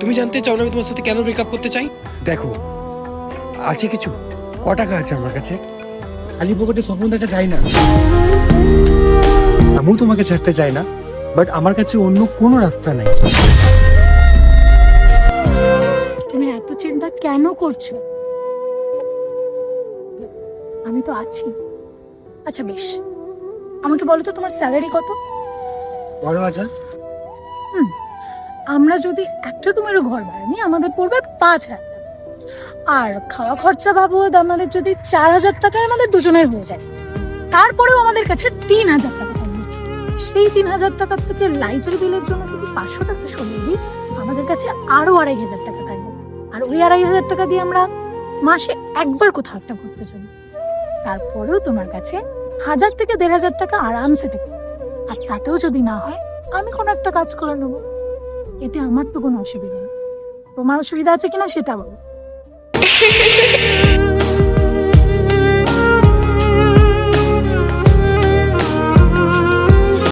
তুমি জানতে চাও না আমি তোমার সাথে কেন ব্রেকআপ করতে চাই? দেখো, আছে কিছু, ক টাকা আছে আমার কাছে, খালি পকেটে স্বপ্ন দেখা যায় না। আমিও তোমাকে ছাড়তে চাই না, বাট আমার কাছে অন্য কোনো রাস্তা নাই। তুমি এত চিন্তা কেন করছো? আমি তো আছি। আচ্ছা বেশ, আমাকে বলো তো তোমার স্যালারি কত? 12,000। আমরা যদি একটা রুমেরও ঘর ভাড়া নিই আমাদের পড়বে 5,000 টাকা। আর খাওয়া খরচা ভাবো, আমাদের যদি 4,000 টাকায় আমাদের দুজনের হয়ে যায়, তারপরেও আমাদের কাছে 3,000 টাকা থাকবে। সেই 3,000 টাকার থেকে লাইটের বিলের জন্য যদি 500 টাকা সরিয়ে দিই, আমাদের কাছে আরো 2,500 টাকা থাকবে। আর ওই 2,500 টাকা দিয়ে আমরা মাসে একবার কোথাও একটা ঘুরতে যাবো। তারপরেও তোমার কাছে 1,000 থেকে 1,500 টাকা আরামসে থেকে। আর তাতেও যদি না হয়, আমি কোনো একটা কাজ করে নেবো। এতে আমার তো কোনো অসুবিধা নেই। তোমার অসুবিধা আছে কিনা সেটা বলো।